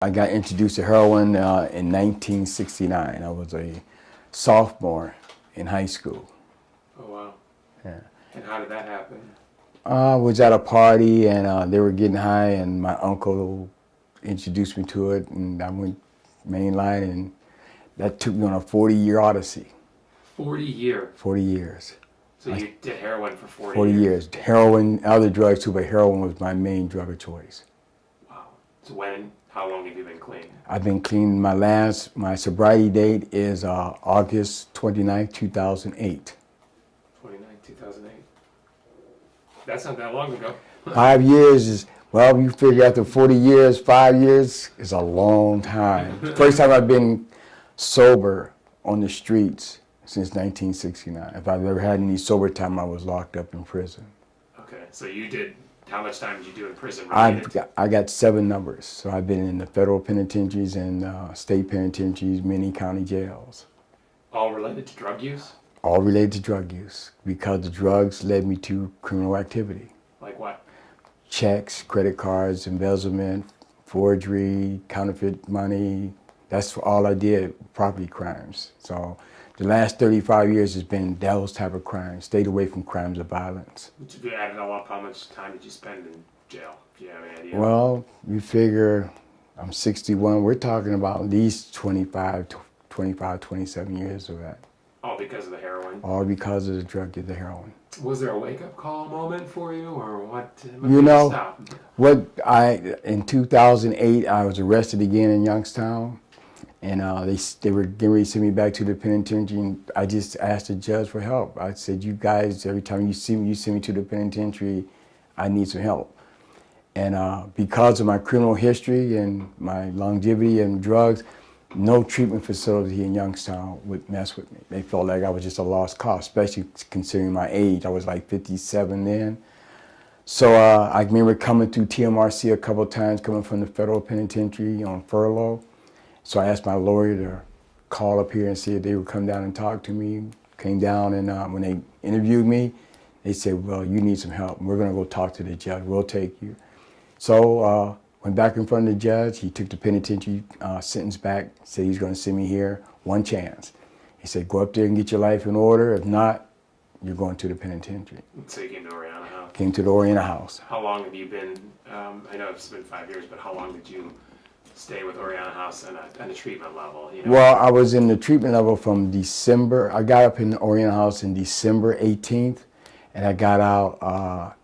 I got introduced to heroin in 1969. I was a sophomore in high school. Oh, wow. Yeah. And how did that happen? I was at a party and they were getting high, and my uncle introduced me to it, and I went mainline, and that took me on a 40-year odyssey. 40 years. 40 years. So you did heroin for 40 years. Heroin, other drugs too, but heroin was my main drug of choice. Wow. So how long have you been clean? I've been clean. My sobriety date is August 29th, 2008. 2008. That's not that long ago. 5 years is, well, you figure after 40 years, 5 years is a long time. First time I've been sober on the streets since 1969. If I've ever had any sober time, I was locked up in prison. Okay, so how much time did you do in prison? I got 7 numbers. So I've been in the federal penitentiaries and state penitentiaries, many county jails. All related to drug use? All related to drug use, because the drugs led me to criminal activity. Like what? Checks, credit cards, embezzlement, forgery, counterfeit money. That's all I did, property crimes. So the last 35 years has been those type of crimes. Stayed away from crimes of violence. If you added all up, how much time did you spend in jail? Do you have any idea? Well, you figure I'm 61. We're talking about at least 25, 27 years of that. All because of the heroin? All because of the drug, the heroin. Was there a wake-up call moment for you, or what? You know, in 2008, I was arrested again in Youngstown, and they were getting ready to send me back to the penitentiary, and I just asked the judge for help. I said, you guys, every time you send me to the penitentiary, I need some help. And because of my criminal history and my longevity and drugs, no treatment facility in Youngstown would mess with me. They felt like I was just a lost cause, especially considering my age. I was like 57 then. So I remember coming through TMRC a couple of times, coming from the federal penitentiary on furlough. So I asked my lawyer to call up here and see if they would come down and talk to me. Came down, and when they interviewed me, they said, well, you need some help. We're going to go talk to the judge. We'll take you. So went back in front of the judge. He took the penitentiary sentence back, said he's going to send me here one chance. He said, go up there and get your life in order. If not, you're going to the penitentiary. So you came to Oriana House? Came to the Oriana House. How long have you been, I know it's been 5 years, but how long did you stay with Oriana House on a treatment level? You know? Well, I was in the treatment level from December. I got up in the Oriana House in December 18th, and I got out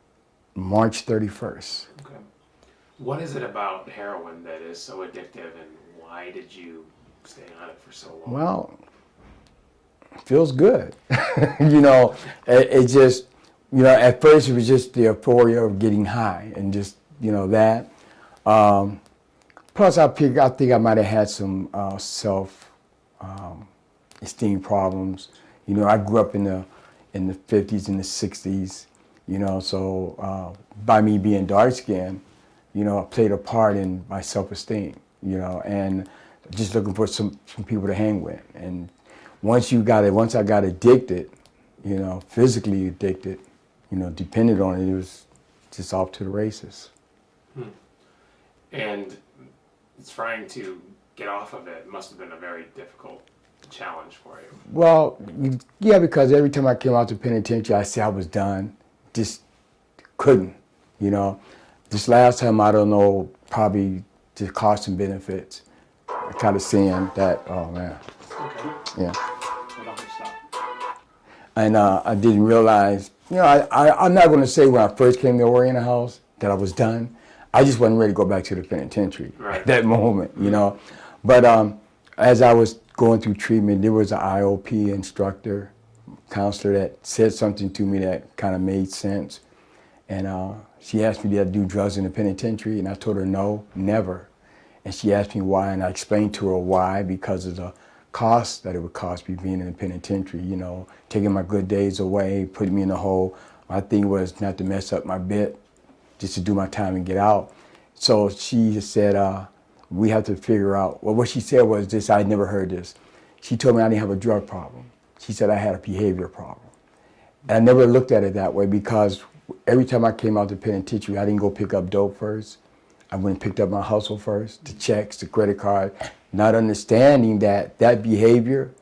March 31st. Okay. What is it about heroin that is so addictive, and why did you stay on it for so long? Well, it feels good. You know, it just, you know, at first it was just the euphoria of getting high and just, you know, that. Plus, I think I might have had some self-esteem problems. You know, I grew up in the 50s and the 60s, you know, so by me being dark-skinned, you know, played a part in my self-esteem, you know, and just looking for some people to hang with. And once I got addicted, you know, physically addicted, you know, dependent on it, it was just off to the races. And trying to get off of it must have been a very difficult challenge for you. Well, yeah, because every time I came out to penitentiary, I said I was done. Just couldn't, you know. This last time, I don't know, probably the cost and benefits. I kind of seeing that, oh man. Okay. Yeah. Well, don't stop. And I didn't realize, you know, I'm not going to say when I first came to Oriana House that I was done. I just wasn't ready to go back to the penitentiary at that moment, you know. But as I was going through treatment, there was an IOP instructor, counselor that said something to me that kind of made sense. And she asked me, did I do drugs in the penitentiary? And I told her, no, never. And she asked me why, and I explained to her why, because of the cost that it would cost me being in the penitentiary, you know, taking my good days away, putting me in the hole. My thing was not to mess up my bit, just to do my time and get out. So she said, we have to figure out, well, what she said was this, I'd never heard this. She told me I didn't have a drug problem. She said I had a behavior problem. And I never looked at it that way, because every time I came out the penitentiary, I didn't go pick up dope first. I went and picked up my hustle first, the checks, the credit card, not understanding that behavior,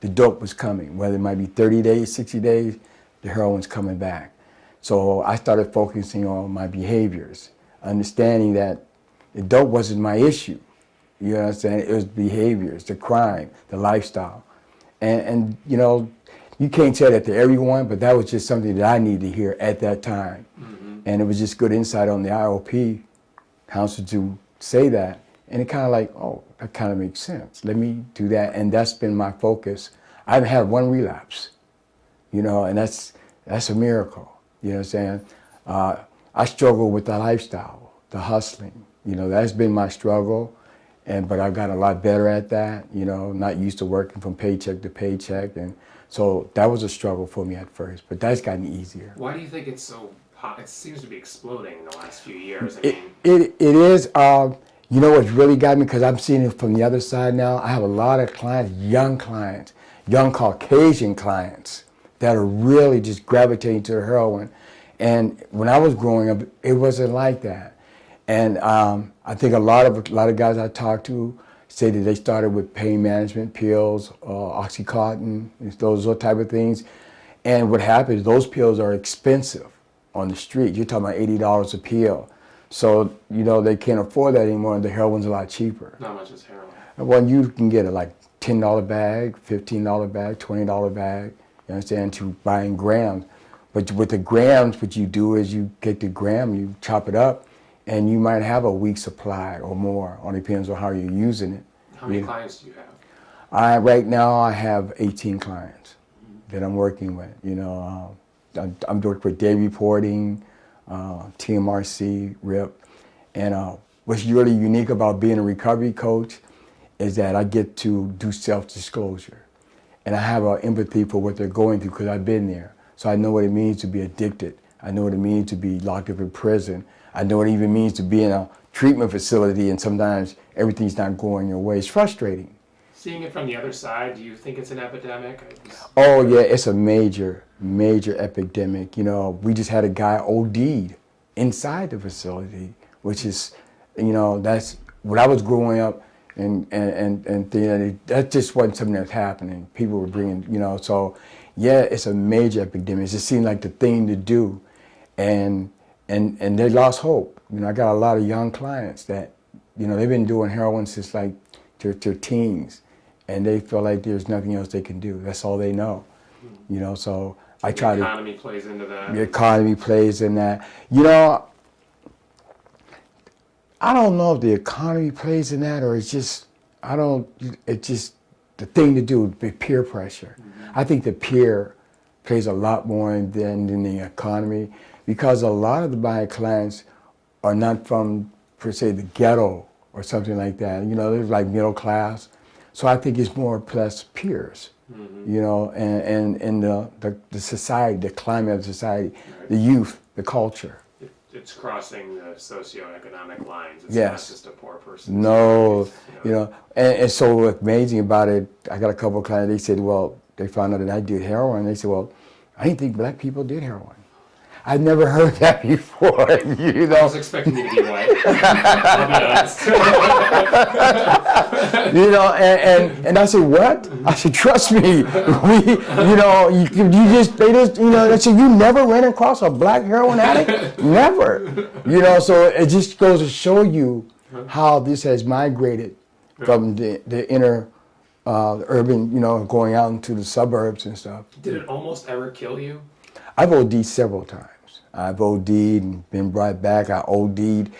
the dope was coming. Whether it might be 30 days, 60 days, the heroin's coming back. So I started focusing on my behaviors, understanding that the dope wasn't my issue. You know what I'm saying? It was behaviors, the crime, the lifestyle. And you know, you can't tell that to everyone, but that was just something that I needed to hear at that time. And it was just good insight on the IOP counsel to say that. And it kind of like, oh, that kind of makes sense. Let me do that. And that's been my focus. I haven't had one relapse, you know, and that's a miracle. You know what I'm saying? I struggle with the lifestyle, the hustling. You know, that's been my struggle. But I've got a lot better at that, you know, not used to working from paycheck to paycheck. And so that was a struggle for me at first, but that's gotten easier. Why do you think it's so hot? It seems to be exploding in the last few years. It is, you know what's really got me, because I'm seeing it from the other side now. I have a lot of clients, young Caucasian clients that are really just gravitating to the heroin. And when I was growing up, it wasn't like that. And I think a lot of guys I talk to say that they started with pain management pills, Oxycontin, those type of things. And what happens, those pills are expensive on the street. You're talking about $80 a pill. So, you know, they can't afford that anymore, and the heroin's a lot cheaper. Not much is heroin. Well, you can get a like $10 bag, $15 bag, $20 bag, you understand, to buying grams. But with the grams, what you do is you get the gram, you chop it up, and you might have a week's supply or more. It depends on how you're using it. How many clients do you have? Right now, I have 18 clients that I'm working with. You know, I'm doing for day reporting, TMRC, RIP. And what's really unique about being a recovery coach is that I get to do self-disclosure. And I have empathy for what they're going through because I've been there. So I know what it means to be addicted. I know what it means to be locked up in prison. I know what it even means to be in a treatment facility and sometimes everything's not going your way. It's frustrating. Seeing it from the other side, do you think it's an epidemic? Oh yeah, it's a major epidemic. You know, we just had a guy OD'd inside the facility, which is, you know, that's when I was growing up and that just wasn't something that's happening. People were bringing, you know, so yeah, it's a major epidemic. It just seemed like the thing to do, and they lost hope. You know, I got a lot of young clients that, you know, they've been doing heroin since like their teens, and they feel like there's nothing else they can do. That's all they know. You know, so I try to. The economy plays into that. The economy plays in that. You know, I don't know if the economy plays in that or it's just, it's just the thing to do, the peer pressure. I think the peer plays a lot more than the economy, because a lot of my clients are not from, per se, the ghetto or something like that. You know, they're like middle class. So I think it's more or less peers, you know, and the society, the climate of society, the youth, the culture. It's crossing the socioeconomic lines. It's Yes. not just a poor person. No, you know, and so what's amazing about it, I got a couple of clients, they said, well, they found out that I did heroin. They said, well, I didn't think black people did heroin. I've never heard that before, you know. I was expecting you to be white. I'll be honest. You know, and I said, what? I said, trust me, you know, they just, you know, they said, you never ran across a black heroin addict? Never. You know, so it just goes to show you how this has migrated from the inner urban, you know, going out into the suburbs and stuff. Did it almost ever kill you? I've OD'd several times. I've OD'd and been brought back. I OD'd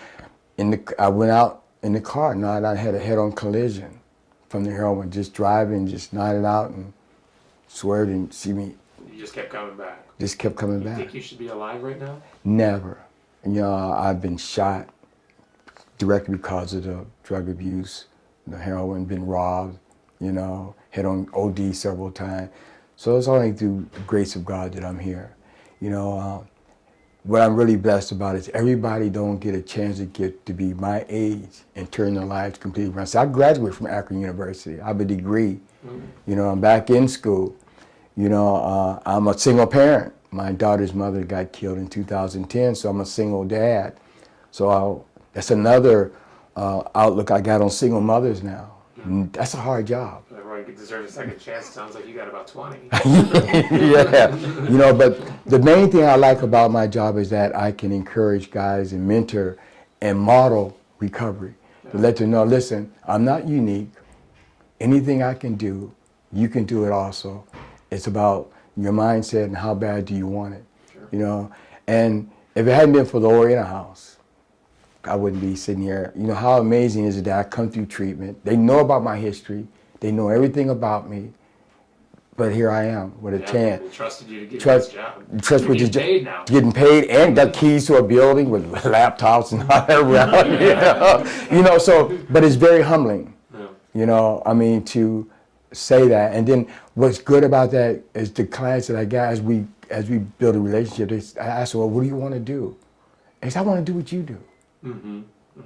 I went out in the car and I had a head-on collision from the heroin, just driving, just nodded out and swerved and see me. You just kept coming back. Just kept coming back. You think you should be alive right now? Never. You know, I've been shot directly because of the drug abuse, the heroin, been robbed, you know, had on OD several times. So it's only through the grace of God that I'm here. You know, what I'm really blessed about is everybody don't get a chance to get to be my age and turn their lives completely around. So I graduated from Akron University. I have a degree. You know, I'm back in school. You know, I'm a single parent. My daughter's mother got killed in 2010, so I'm a single dad. So That's another outlook I got on single mothers now. That's a hard job. Everyone deserves a second chance. Sounds like you got about 20. Yeah, you know, but the main thing I like about my job is that I can encourage guys and mentor and model recovery. To let them know, listen, I'm not unique. Anything I can do, you can do it also. It's about your mindset and how bad do you want it, Sure. you know. And if it hadn't been for the Oriana House, I wouldn't be sitting here. You know, how amazing is it that I come through treatment? They know about my history. They know everything about me. But here I am with a chance. They trusted you to give you this job. Trust You're with getting paid now. Getting paid and got keys to a building with laptops and all that around. You know, so, but it's very humbling. Yeah. You know, I mean, to say that. And then what's good about that is the clients that I got as we build a relationship, I ask them, well, what do you want to do? They say, I want to do what you do. Mm-hmm.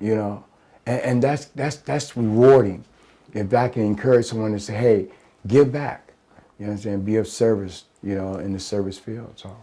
You know, and that's rewarding. If I can encourage someone to say, hey, give back, you know what I'm saying, be of service, you know, in the service field. So.